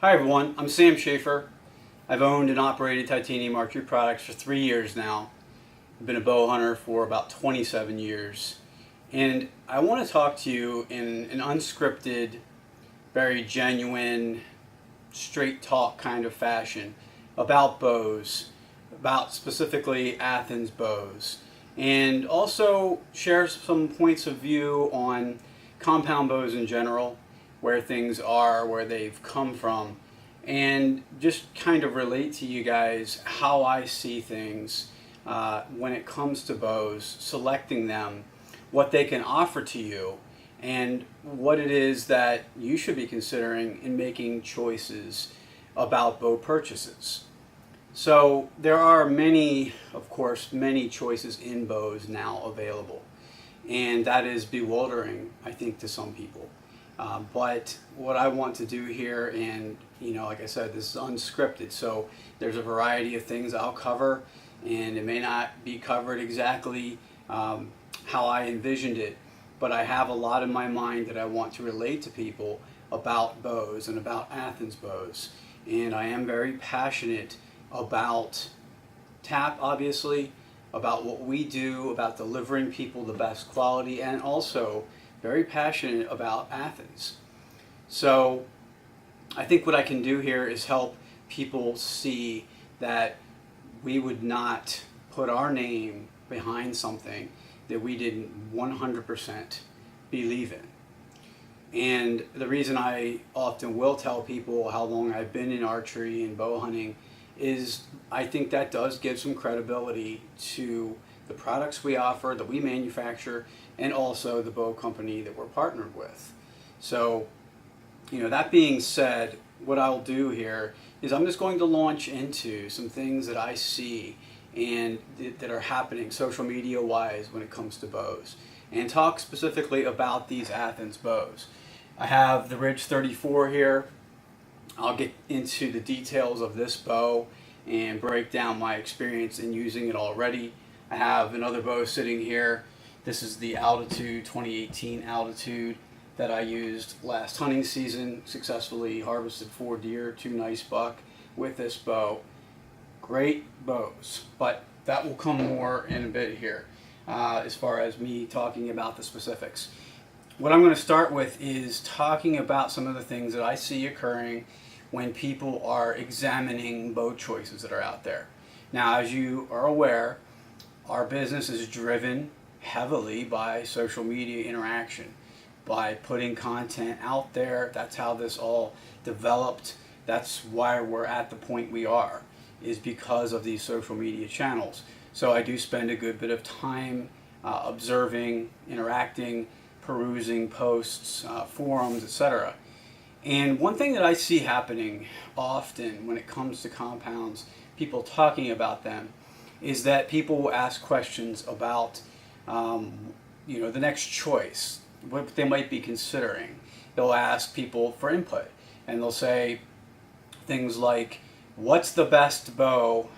Hi everyone, I'm Sam Schaefer. I've owned and operated titanium archery products for 3 years now. I've been a bow hunter for about 27 years. And I want to talk to you in an unscripted, very genuine, straight talk kind of fashion about bows, about specifically Athens bows, and also share some points of view on compound bows in general, where things are, where they've come from, and just kind of relate to you guys how I see things when it comes to bows, selecting them, what they can offer to you, and what it is that you should be considering in making choices about bow purchases. So there are many, of course, many choices in bows now available, and that is bewildering, I think, to some people. But what I want to do here, and like I said, this is unscripted, so there's a variety of things I'll cover, and it may not be covered exactly how I envisioned it, but I have a lot in my mind that I want to relate to people about bows and about Athens bows. And I am very passionate about TAP, obviously, about what we do, about delivering people the best quality, and also very passionate about Athens. So I think what I can do here is help people see that we would not put our name behind something that we didn't 100% believe in. And the reason I often will tell people how long I've been in archery and bow hunting is I think that does give some credibility to the products we offer, that we manufacture, and also the bow company that we're partnered with. So, that being said, what I'll do here is I'm just going to launch into some things that I see and that are happening social media wise when it comes to bows, and talk specifically about these Athens bows. I have the Ridge 34 here. I'll get into the details of this bow and break down my experience in using it already. I have another bow sitting here. This is the Altitude 2018 Altitude that I used last hunting season. Successfully harvested 4 deer, 2 nice buck with this bow. Great bows, but that will come more in a bit here as far as me talking about the specifics. What I'm going to start with is talking about some of the things that I see occurring when people are examining bow choices that are out there. Now, as you are aware, our business is driven heavily by social media interaction, by putting content out there. That's how this all developed. That's why we're at the point we are, is because of these social media channels. So I do spend a good bit of time observing, interacting, perusing posts, forums, etc. And one thing that I see happening often when it comes to compounds, people talking about them, is that people will ask questions about the next choice, what they might be considering. They'll ask people for input, and they'll say things like, what's the best bow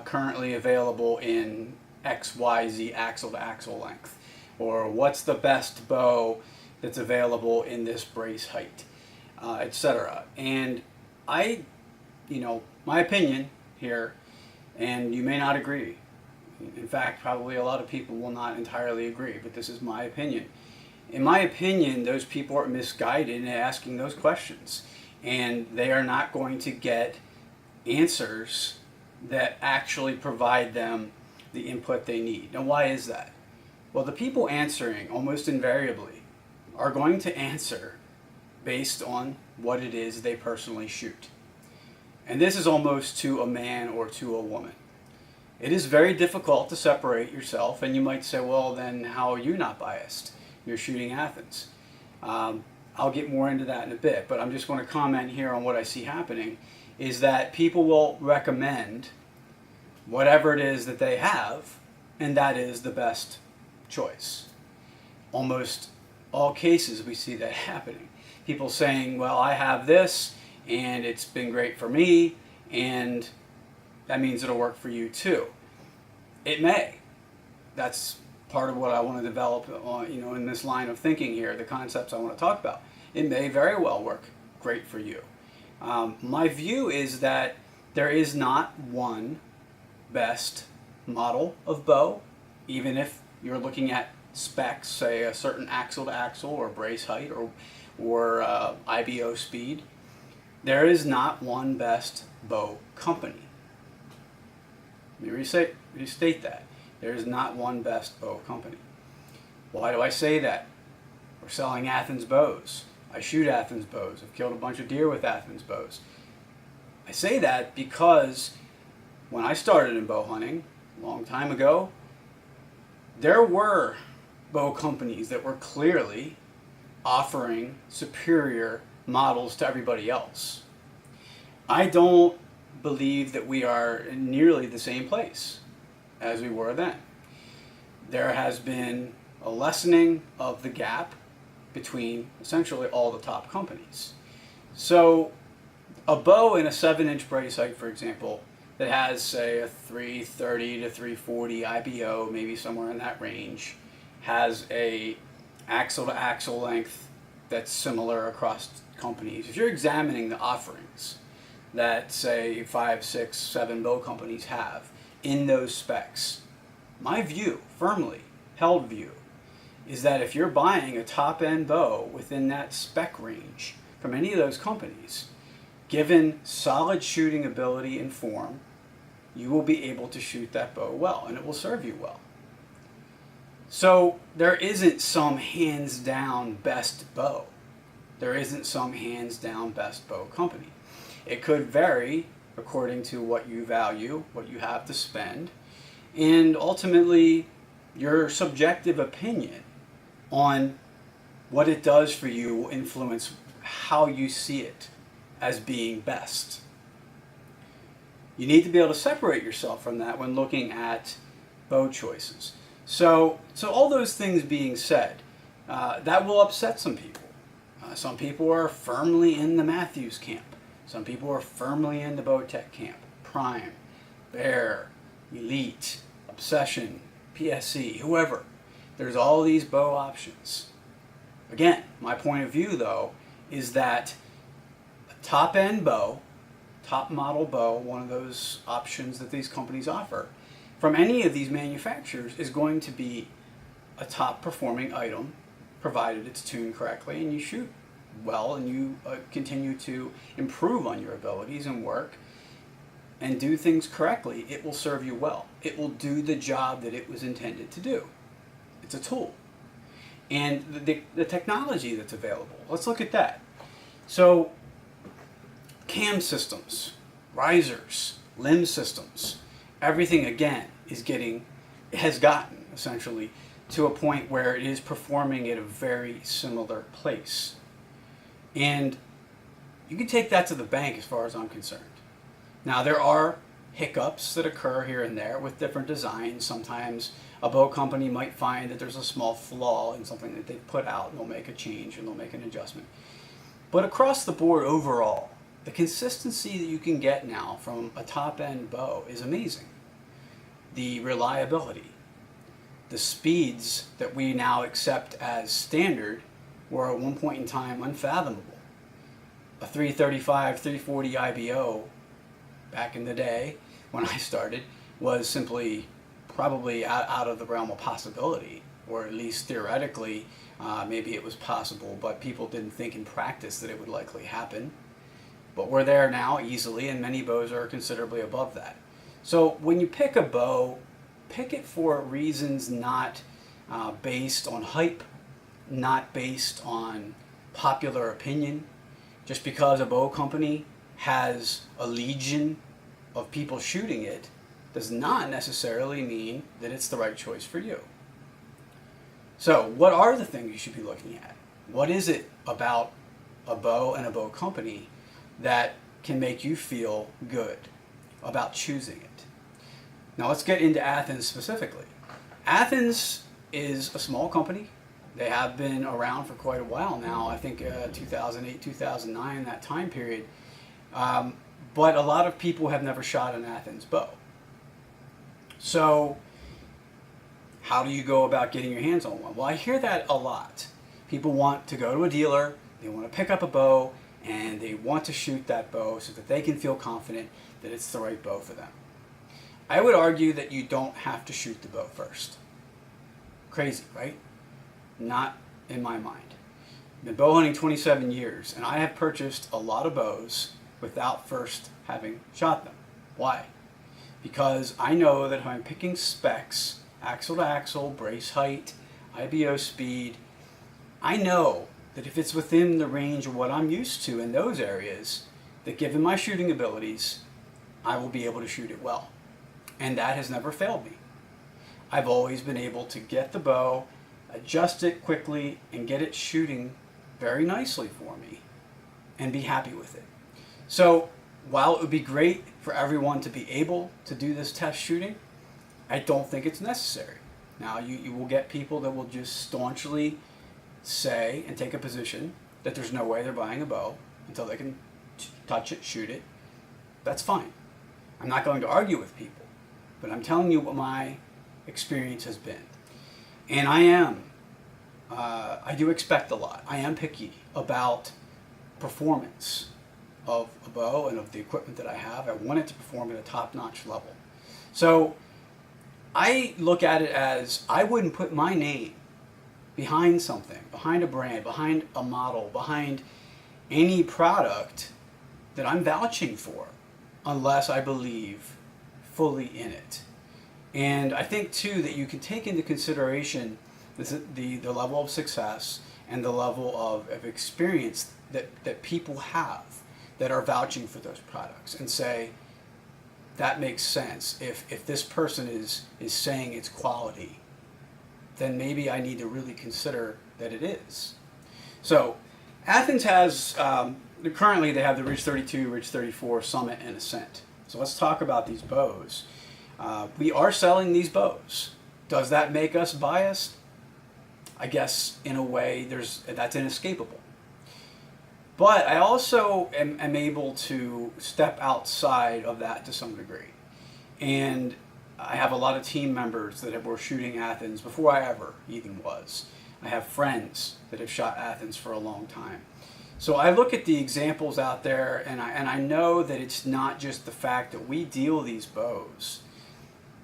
currently available in XYZ axle to axle length? Or what's the best bow that's available in this brace height, etc. And my opinion here, and you may not agree. In fact, probably a lot of people will not entirely agree, but this is my opinion. In my opinion, those people are misguided in asking those questions, and they are not going to get answers that actually provide them the input they need. Now, why is that? Well, the people answering almost invariably are going to answer based on what it is they personally shoot. And this is almost to a man or to a woman. It is very difficult to separate yourself, and you might say, well, then how are you not biased? You're shooting Athens. I'll get more into that in a bit, but I'm just going to comment here on what I see happening, is that people will recommend whatever it is that they have, and that is the best choice. Almost all cases we see that happening. People saying, well, I have this, and it's been great for me, and that means it'll work for you too. It may. That's part of what I want to develop in this line of thinking here, the concepts I want to talk about. It may very well work great for you. My view is that there is not one best model of bow, even if you're looking at specs, say a certain axle to axle or brace height or IBO speed. There is not one best bow company. Let me restate that. There is not one best bow company. Why do I say that? We're selling Athens bows. I shoot Athens bows. I've killed a bunch of deer with Athens bows. I say that because when I started in bow hunting a long time ago, there were bow companies that were clearly offering superior models to everybody else. I don't believe that we are in nearly the same place as we were then. There has been a lessening of the gap between essentially all the top companies. So a bow in a 7-inch brace height, for example, that has, say, a 330 to 340 IBO, maybe somewhere in that range, has a axle to axle length that's similar across companies. If you're examining the offerings that, say, 5, 6, 7 bow companies have in those specs, my view, firmly held view, is that if you're buying a top-end bow within that spec range from any of those companies, given solid shooting ability and form, you will be able to shoot that bow well, and it will serve you well. So there isn't some hands-down best bow. There isn't some hands-down best bow company. It could vary according to what you value, what you have to spend, and ultimately your subjective opinion on what it does for you will influence how you see it as being best. You need to be able to separate yourself from that when looking at bow choices. So all those things being said, that will upset some people. Some people are firmly in the Matthews camp. Some people are firmly in the Bowtech camp. Prime, Bear, Elite, Obsession, PSC, whoever. There's all these bow options. Again, my point of view, though, is that a top-end bow, top model bow, one of those options that these companies offer, from any of these manufacturers is going to be a top performing item, provided it's tuned correctly and you shoot well and you continue to improve on your abilities and work and do things correctly. It will serve you well. It will do the job that it was intended to do. It's a tool. And the technology that's available, let's look at that. So cam systems, risers, limb systems, everything again has gotten essentially to a point where it is performing at a very similar place. And you can take that to the bank as far as I'm concerned. Now there are hiccups that occur here and there with different designs. Sometimes a bow company might find that there's a small flaw in something that they put out and they'll make a change and they'll make an adjustment. But across the board overall, the consistency that you can get now from a top-end bow is amazing. The reliability, the speeds that we now accept as standard were at one point in time unfathomable. A 335, 340 IBO back in the day when I started was simply probably out of the realm of possibility, or at least theoretically maybe it was possible, but people didn't think in practice that it would likely happen. But we're there now easily, and many bows are considerably above that. So when you pick a bow, pick it for reasons not based on hype, not based on popular opinion. Just because a bow company has a legion of people shooting it does not necessarily mean that it's the right choice for you. So what are the things you should be looking at? What is it about a bow and a bow company that can make you feel good about choosing it? Now let's get into Athens specifically. Athens is a small company. They have been around for quite a while now. I think 2008, 2009, that time period. But a lot of people have never shot an Athens bow. So how do you go about getting your hands on one? Well, I hear that a lot. People want to go to a dealer, they want to pick up a bow, and they want to shoot that bow so that they can feel confident that it's the right bow for them. I would argue that you don't have to shoot the bow first. Crazy, right? Not in my mind. I've been bow hunting 27 years, and I have purchased a lot of bows without first having shot them. Why? Because I know that if I'm picking specs, axle to axle, brace height, IBO speed, I know that if it's within the range of what I'm used to in those areas, that given my shooting abilities, I will be able to shoot it well. And that has never failed me. I've always been able to get the bow, adjust it quickly, and get it shooting very nicely for me, and be happy with it. So while it would be great for everyone to be able to do this test shooting, I don't think it's necessary. Now, you will get people that will just staunchly say and take a position that there's no way they're buying a bow until they can touch it, shoot it. That's fine. I'm not going to argue with people, but I'm telling you what my experience has been. And I do expect a lot. I am picky about performance of a bow and of the equipment that I have. I want it to perform at a top-notch level. So I look at it as I wouldn't put my name behind something, behind a brand, behind a model, behind any product that I'm vouching for unless I believe fully in it. And I think too that you can take into consideration the level of success and the level of experience that people have that are vouching for those products, and say that makes sense. If this person is saying it's quality, then maybe I need to really consider that it is. So Athens has, currently they have the Ridge 32, Ridge 34, Summit, and Ascent. So let's talk about these bows. We are selling these bows. Does that make us biased? I guess in a way that's inescapable. But I also am able to step outside of that to some degree. And I have a lot of team members that were shooting Athens before I ever even was. I have friends that have shot Athens for a long time. So I look at the examples out there, and I know that it's not just the fact that we deal these bows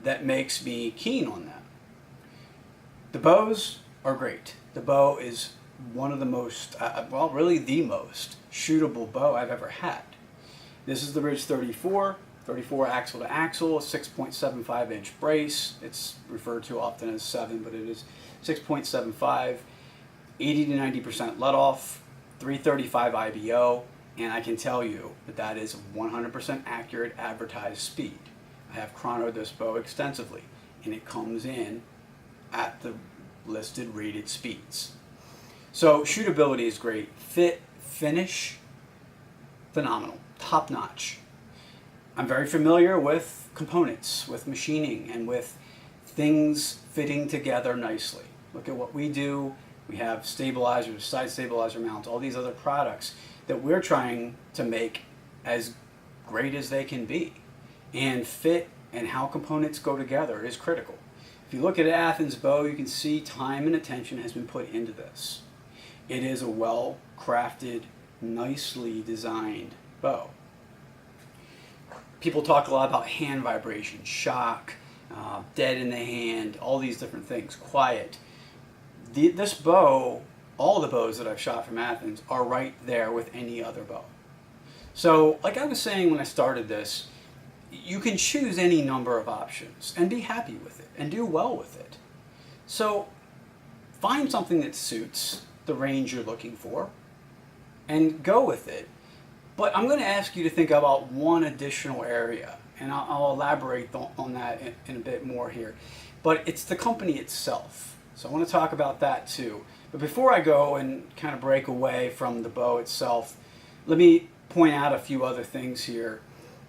that makes me keen on them. The bows are great. The bow is one of the most, well, really the most shootable bow I've ever had. This is the Ridge 34 axle to axle, 6.75 inch brace. It's referred to often as 7, but it is 6.75, 80 to 90% let off, 335 IBO, and I can tell you that that is 100% accurate advertised speed. I have chronoed this bow extensively, and it comes in at the listed rated speeds. So shootability is great. Fit, finish, phenomenal, top notch. I'm very familiar with components, with machining, and with things fitting together nicely. Look at what we do. We have stabilizers, side stabilizer mounts, all these other products that we're trying to make as great as they can be. And fit and how components go together is critical. If you look at Athens bow, you can see time and attention has been put into this. It is a well-crafted, nicely designed bow. People talk a lot about hand vibration, shock, dead in the hand, all these different things, quiet. This bow, all the bows that I've shot from Athens are right there with any other bow. So, like I was saying when I started this, you can choose any number of options and be happy with it and do well with it. So, find something that suits the range you're looking for and go with it. But I'm going to ask you to think about one additional area, and I'll elaborate on that in a bit more here. But it's the company itself. So I want to talk about that too. But before I go and kind of break away from the bow itself, let me point out a few other things here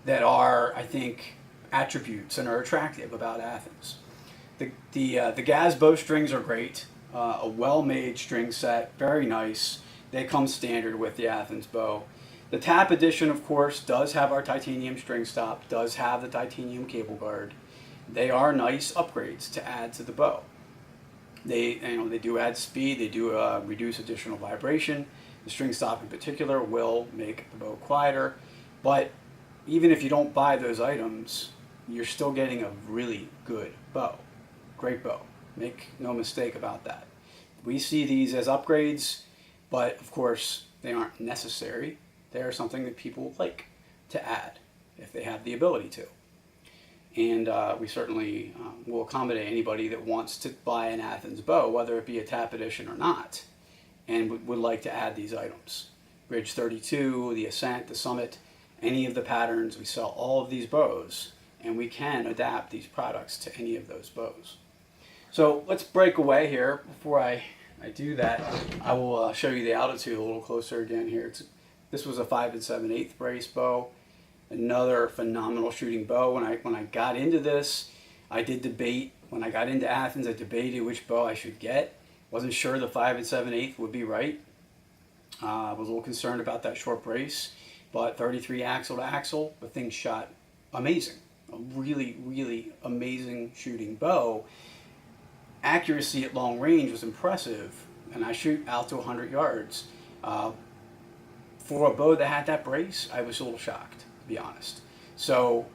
that are, I think, attributes and are attractive about Athens. The Gaz bowstrings are great. A well-made string set, very nice. They come standard with the Athens bow. The Tap Edition, of course, does have our titanium string stop, does have the titanium cable guard. They are nice upgrades to add to the bow. They do add speed, they do reduce additional vibration, The string stop in particular will make the bow quieter, but even if you don't buy those items, you're still getting a really good bow. Great bow. Make no mistake about that. We see these as upgrades, but of course they aren't necessary. They are something that people like to add if they have the ability to. And we certainly will accommodate anybody that wants to buy an Athens bow, whether it be a tap edition or not, and would like to add these items. Ridge 32, the Ascent, the Summit, any of the patterns, we sell all of these bows, and we can adapt these products to any of those bows. So let's break away here. Before I do that, I will show you the altitude a little closer again here. This was a 5 7/8 brace bow. Another phenomenal shooting bow. When I got into this, I did debate. When I got into Athens, I debated which bow I should get. Wasn't sure the 5 7/8 would be right. I was a little concerned about that short brace, but 33 axle to axle, the thing shot amazing. A really, really amazing shooting bow. Accuracy at long range was impressive, and I shoot out to 100 yards. For a bow that had that brace, I was a little shocked, to be honest. So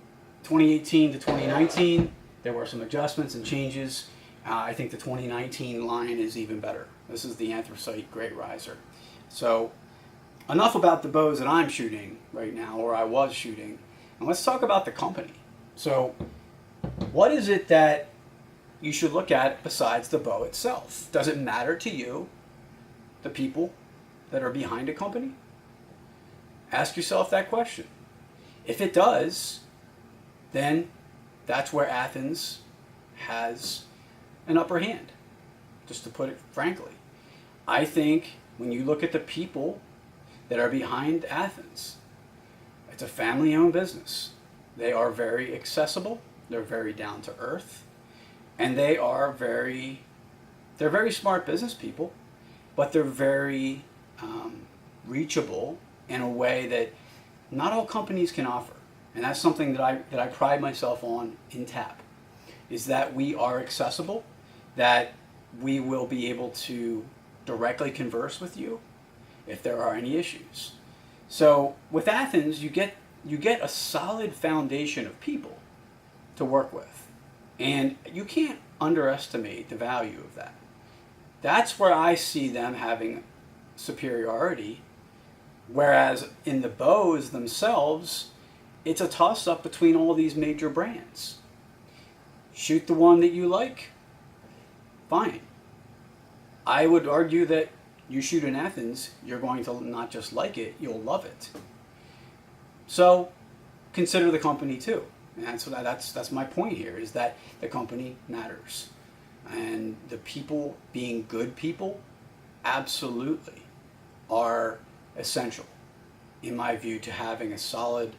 2018 to 2019, there were some adjustments and changes. I think the 2019 line is even better. This is the Anthracite Great Riser. So enough about the bows that I'm shooting right now, or I was shooting, and let's talk about the company. So what is it that you should look at besides the bow itself? Does it matter to you, the people that are behind a company? Ask yourself that question. If it does, then that's where Athens has an upper hand, just to put it frankly. I think when you look at the people that are behind Athens, it's a family-owned business. They are very accessible, they're very down to earth, and they're very smart business people, but they're very reachable in a way that not all companies can offer. And that's something that I pride myself on in TAP, is that we are accessible, that we will be able to directly converse with you if there are any issues. So with Athens, you get a solid foundation of people to work with. And you can't underestimate the value of that. That's where I see them having superiority, whereas in the bows themselves, it's a toss-up between all these major brands. Shoot the one that you like, fine. I would argue that you shoot in Athens, you're going to not just like it, you'll love it. So consider the company too. And that's my point here, is that the company matters. And the people being good people absolutely are essential, in my view, to having a solid,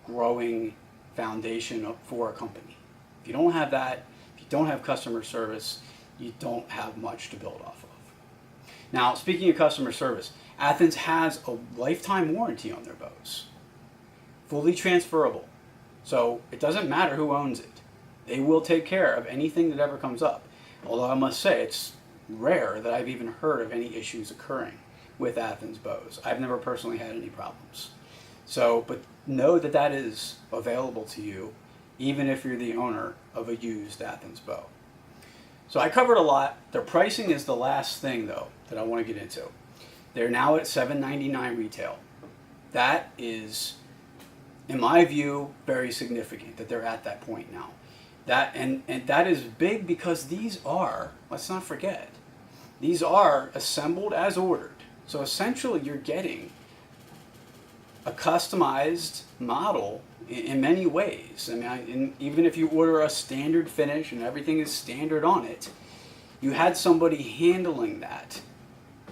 growing foundation for a company. If you don't have that, if you don't have customer service, you don't have much to build off of. Now, speaking of customer service, Athens has a lifetime warranty on their bows, fully transferable. So it doesn't matter who owns it. They will take care of anything that ever comes up. Although I must say, it's rare that I've even heard of any issues occurring with Athens bows. I've never personally had any problems. So, but know that that is available to you, even if you're the owner of a used Athens bow. So I covered a lot. Their pricing is the last thing, though, that I want to get into. They're now at $7.99 retail. That is, in my view, very significant that they're at that point now. And that is big because these are, let's not forget, these are assembled as ordered. So essentially you're getting a customized model in many ways. I mean, even if you order a standard finish and everything is standard on it, you had somebody handling that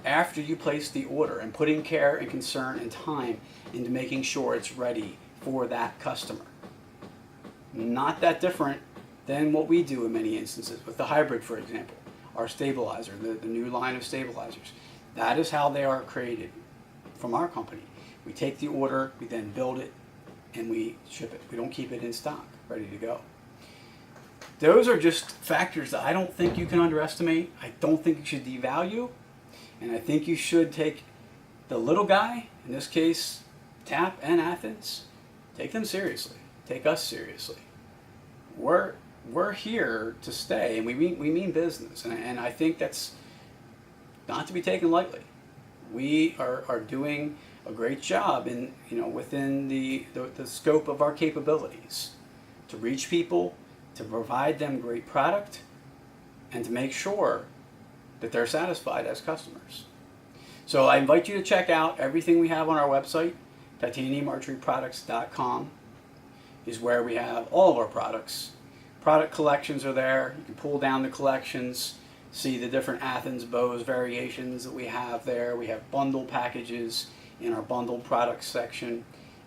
after you placed the order and putting care and concern and time into making sure it's ready for that customer. Not that different than what we do in many instances with the hybrid, for example, our stabilizer, the new line of stabilizers. That is how they are created from our company. We take the order, we then build it, and we ship it. We don't keep it in stock, ready to go. Those are just factors that I don't think you can underestimate. I don't think you should devalue, and I think you should take the little guy, in this case, Tap and Athens, take them seriously. Take us seriously. We're here to stay, and we mean business, and I think that's not to be taken lightly. We are doing a great job in within the scope of our capabilities to reach people, to provide them great product, and to make sure that they're satisfied as customers. So I invite you to check out everything we have on our website. titaniumarcheryproducts.com is where we have all of our products. Product collections are there. You can pull down the collections, see the different Athens bows variations that we have there. We have bundle packages in our bundled products section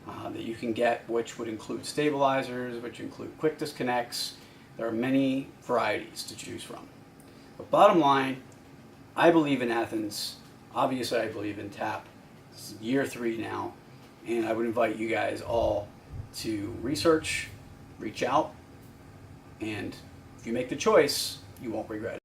that you can get, which would include stabilizers, which include quick disconnects. There are many varieties to choose from. But bottom line, I believe in Athens. Obviously, I believe in Tap. This is year 3 now, and I would invite you guys all to research, reach out, and if you make the choice, you won't regret it.